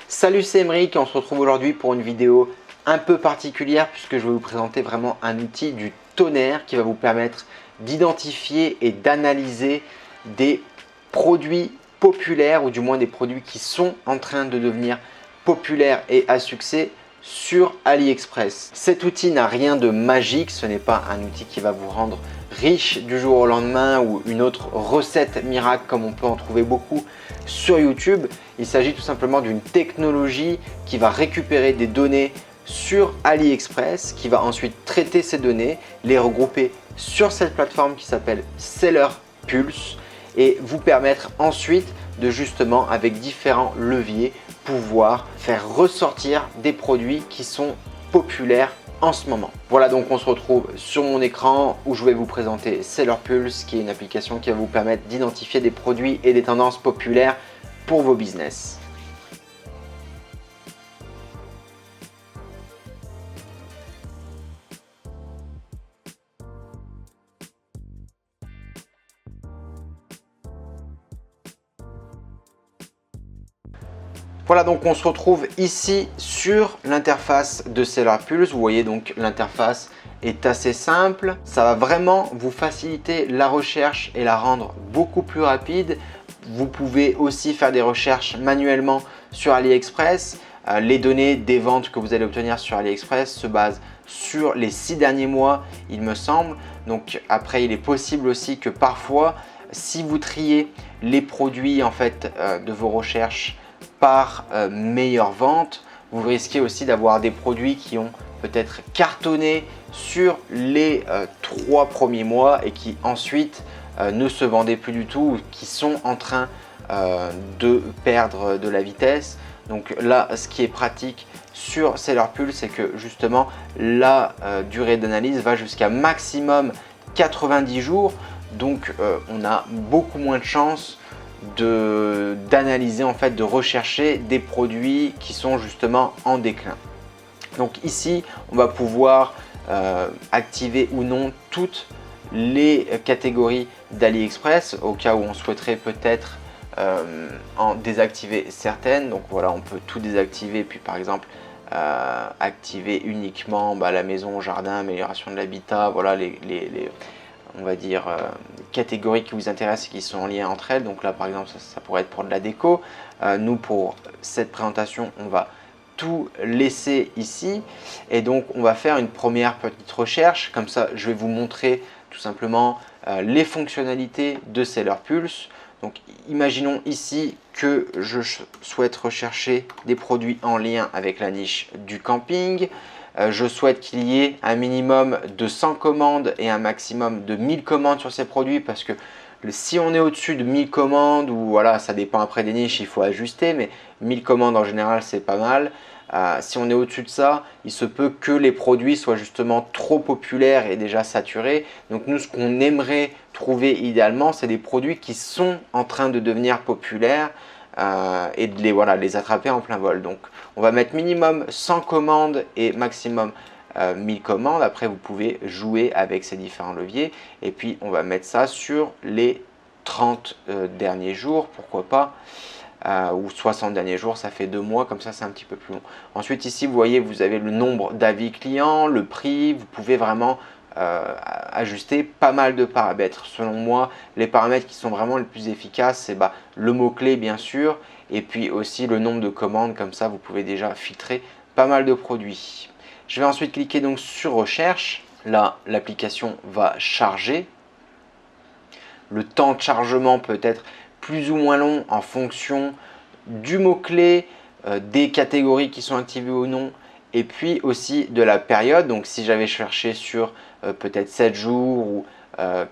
Salut, c'est Emeric et on se retrouve aujourd'hui pour une vidéo un peu particulière puisque je vais vous présenter vraiment un outil du tonnerre qui va vous permettre d'identifier et d'analyser des produits populaires ou du moins des produits qui sont en train de devenir populaires et à succès sur AliExpress. Cet outil n'a rien de magique, ce n'est pas un outil qui va vous rendre riche du jour au lendemain ou une autre recette miracle comme on peut en trouver beaucoup sur YouTube. Il s'agit tout simplement d'une technologie qui va récupérer des données sur AliExpress, qui va ensuite traiter ces données, les regrouper sur cette plateforme qui s'appelle Seller Pulse et vous permettre ensuite de justement avec différents leviers pouvoir faire ressortir des produits qui sont populaires en ce moment. Voilà, donc on se retrouve sur mon écran où je vais vous présenter Seller Pulse, qui est une application qui va vous permettre d'identifier des produits et des tendances populaires pour vos business. Voilà, donc on se retrouve ici sur l'interface de Seller Pulse. Vous voyez donc l'interface est assez simple. Ça va vraiment vous faciliter la recherche et la rendre beaucoup plus rapide. Vous pouvez aussi faire des recherches manuellement sur AliExpress. Les données des ventes que vous allez obtenir sur AliExpress se basent sur les 6 derniers mois, il me semble. Donc après, il est possible aussi que parfois, si vous triez les produits en fait de vos recherches par meilleure vente, vous risquez aussi d'avoir des produits qui ont peut-être cartonné sur les 3 premiers mois et qui ensuite ne se vendaient plus du tout ou qui sont en train de perdre de la vitesse. Donc là, ce qui est pratique sur Seller Pulse, c'est que justement la durée d'analyse va jusqu'à maximum 90 jours. Donc on a beaucoup moins de chances d'analyser, en fait, de rechercher des produits qui sont justement en déclin. Donc ici, on va pouvoir activer ou non toutes les catégories d'AliExpress au cas où on souhaiterait peut-être en désactiver certaines. Donc voilà, on peut tout désactiver, puis par exemple activer uniquement la maison, jardin, amélioration de l'habitat, voilà les on va dire catégories qui vous intéressent et qui sont en lien entre elles. Donc là par exemple ça pourrait être pour de la déco. Nous pour cette présentation on va tout laisser ici et donc on va faire une première petite recherche. Comme ça je vais vous montrer tout simplement les fonctionnalités de Seller Pulse. Donc imaginons ici que je souhaite rechercher des produits en lien avec la niche du camping. Je souhaite qu'il y ait un minimum de 100 commandes et un maximum de 1000 commandes sur ces produits parce que si on est au-dessus de 1000 commandes, ou voilà, ça dépend après des niches, il faut ajuster, mais 1000 commandes en général c'est pas mal. Si on est au-dessus de ça, il se peut que les produits soient justement trop populaires et déjà saturés. Donc nous, ce qu'on aimerait trouver idéalement, c'est des produits qui sont en train de devenir populaires et de les attraper en plein vol. Donc on va mettre minimum 100 commandes et maximum 1000 commandes. Après vous pouvez jouer avec ces différents leviers et puis on va mettre ça sur les 30 derniers jours, pourquoi pas, ou 60 derniers jours, ça fait 2 mois, comme ça c'est un petit peu plus long. Ensuite ici vous voyez, vous avez le nombre d'avis clients, le prix, vous pouvez vraiment ajuster pas mal de paramètres. Selon moi, les paramètres qui sont vraiment les plus efficaces, c'est le mot-clé bien sûr, et puis aussi le nombre de commandes. Comme ça, vous pouvez déjà filtrer pas mal de produits. Je vais ensuite cliquer donc sur recherche. Là, l'application va charger. Le temps de chargement peut être plus ou moins long en fonction du mot-clé, des catégories qui sont activées ou non, et puis aussi de la période. Donc si j'avais cherché sur peut-être 7 jours ou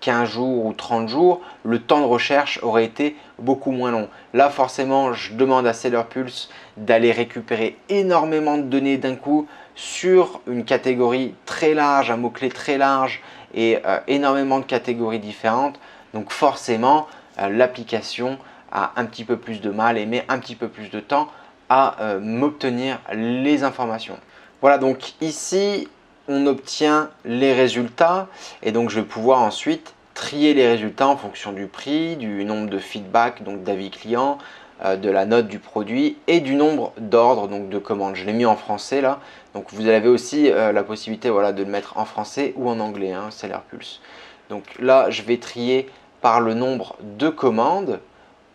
15 jours ou 30 jours, le temps de recherche aurait été beaucoup moins long. Là forcément, je demande à Seller Pulse d'aller récupérer énormément de données d'un coup sur une catégorie très large, un mot-clé très large et énormément de catégories différentes. Donc forcément, l'application a un petit peu plus de mal et met un petit peu plus de temps à m'obtenir les informations. Voilà, donc ici on obtient les résultats et donc je vais pouvoir ensuite trier les résultats en fonction du prix, du nombre de feedback, donc d'avis clients, de la note du produit et du nombre d'ordres, donc de commandes. Je l'ai mis en français là, donc vous avez aussi la possibilité voilà, de le mettre en français ou en anglais, hein, Seller Pulse. Donc là, je vais trier par le nombre de commandes.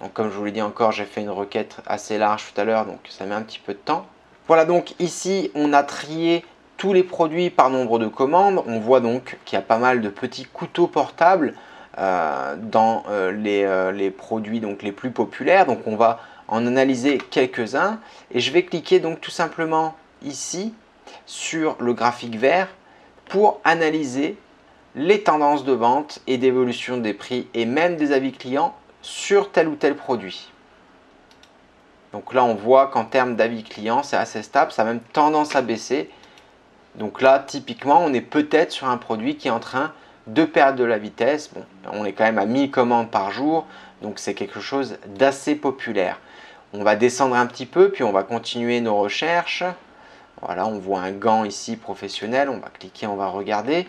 Donc comme je vous l'ai dit encore, j'ai fait une requête assez large tout à l'heure, donc ça met un petit peu de temps. Voilà, donc ici, on a trié tous les produits par nombre de commandes. On voit donc qu'il y a pas mal de petits couteaux portables dans les produits donc les plus populaires. Donc on va en analyser quelques-uns et je vais cliquer donc tout simplement ici sur le graphique vert pour analyser les tendances de vente et d'évolution des prix et même des avis clients sur tel ou tel produit. Donc là on voit qu'en termes d'avis clients c'est assez stable, ça a même tendance à baisser. Donc là typiquement on est peut-être sur un produit qui est en train de perdre de la vitesse. Bon, on est quand même à 1000 commandes par jour, donc c'est quelque chose d'assez populaire. On va descendre un petit peu, puis on va continuer nos recherches. Voilà, on voit un gant ici professionnel, on va cliquer, on va regarder.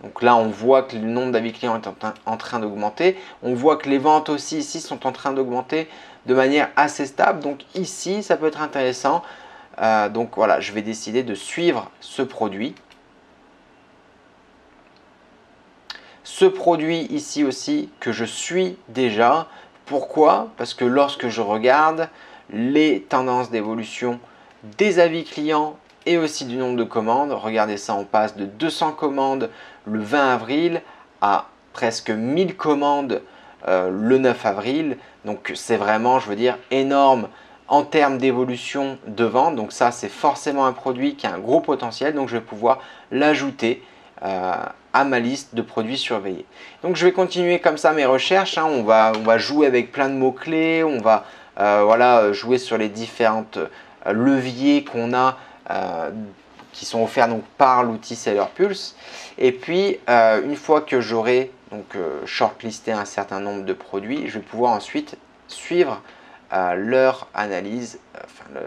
Donc là, on voit que le nombre d'avis clients est en train d'augmenter. On voit que les ventes aussi ici sont en train d'augmenter de manière assez stable. Donc ici, ça peut être intéressant. Donc voilà, je vais décider de suivre ce produit. Ce produit ici aussi que je suis déjà. Pourquoi? Parce que lorsque je regarde les tendances d'évolution des avis clients et aussi du nombre de commandes, regardez ça, on passe de 200 commandes le 20 avril à presque 1000 commandes le 9 avril. Donc c'est vraiment, je veux dire, énorme en termes d'évolution de vente. Donc ça, c'est forcément un produit qui a un gros potentiel. Donc je vais pouvoir l'ajouter à ma liste de produits surveillés. Donc je vais continuer comme ça mes recherches, hein. On va jouer avec plein de mots-clés, on va voilà, jouer sur les différentes leviers qu'on a qui sont offerts donc par l'outil Seller Pulse. Et puis une fois que j'aurai donc shortlisté un certain nombre de produits, je vais pouvoir ensuite suivre leur analyse,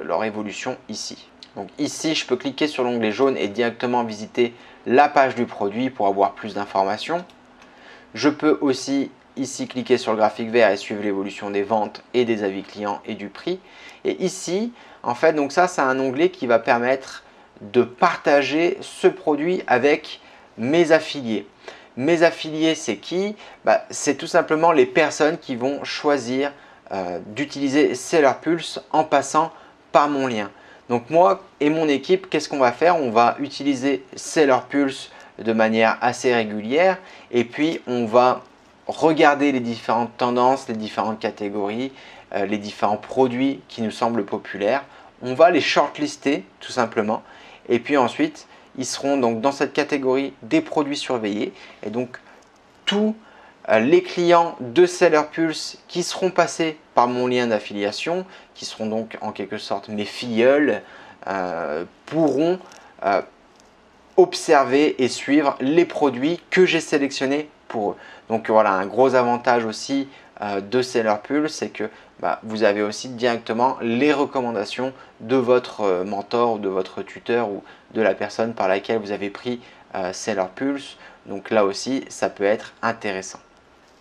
leur évolution ici. Donc ici, je peux cliquer sur l'onglet jaune et directement visiter la page du produit pour avoir plus d'informations. Je peux aussi ici cliquer sur le graphique vert et suivre l'évolution des ventes et des avis clients et du prix. Et ici, en fait, donc ça, c'est un onglet qui va permettre de partager ce produit avec mes affiliés. Mes affiliés, c'est qui? C'est tout simplement les personnes qui vont choisir d'utiliser Seller Pulse en passant par mon lien. Donc moi et mon équipe, qu'est-ce qu'on va faire? On va utiliser Seller Pulse de manière assez régulière et puis on va regarder les différentes tendances, les différentes catégories, les différents produits qui nous semblent populaires. On va les shortlister tout simplement et puis ensuite ils seront donc dans cette catégorie des produits surveillés et donc tous les clients de Seller Pulse qui seront passés par mon lien d'affiliation, qui seront donc en quelque sorte mes filleuls, pourront observer et suivre les produits que j'ai sélectionnés pour eux. Donc voilà, un gros avantage aussi de Seller Pulse, c'est que vous avez aussi directement les recommandations de votre mentor ou de votre tuteur ou de la personne par laquelle vous avez pris Seller Pulse. Donc là aussi, ça peut être intéressant.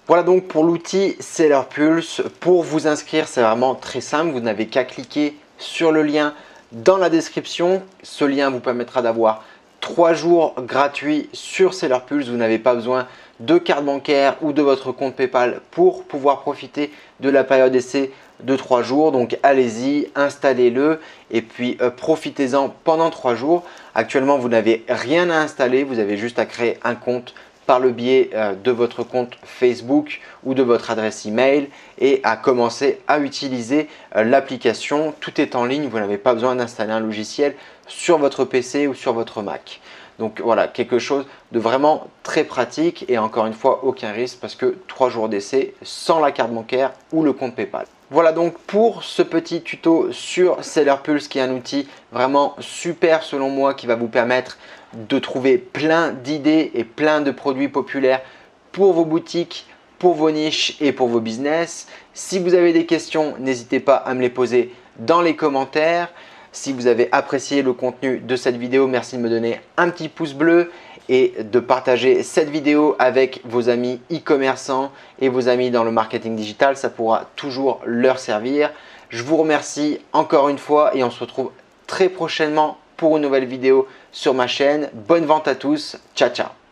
Voilà donc pour l'outil Seller Pulse. Pour vous inscrire, c'est vraiment très simple. Vous n'avez qu'à cliquer sur le lien dans la description. Ce lien vous permettra d'avoir 3 jours gratuits sur Seller Pulse. Vous n'avez pas besoin de carte bancaire ou de votre compte PayPal pour pouvoir profiter de la période d'essai de 3 jours. Donc allez-y, installez-le et puis profitez-en pendant 3 jours. Actuellement, vous n'avez rien à installer. Vous avez juste à créer un compte par le biais de votre compte Facebook ou de votre adresse email et à commencer à utiliser l'application. Tout est en ligne, vous n'avez pas besoin d'installer un logiciel sur votre PC ou sur votre Mac. Donc voilà, quelque chose de vraiment très pratique et encore une fois, aucun risque parce que 3 jours d'essai sans la carte bancaire ou le compte PayPal. Voilà donc pour ce petit tuto sur Seller Pulse qui est un outil vraiment super selon moi qui va vous permettre de trouver plein d'idées et plein de produits populaires pour vos boutiques, pour vos niches et pour vos business. Si vous avez des questions, n'hésitez pas à me les poser dans les commentaires. Si vous avez apprécié le contenu de cette vidéo, merci de me donner un petit pouce bleu et de partager cette vidéo avec vos amis e-commerçants et vos amis dans le marketing digital. Ça pourra toujours leur servir. Je vous remercie encore une fois et on se retrouve très prochainement pour une nouvelle vidéo sur ma chaîne. Bonne vente à tous. Ciao, ciao.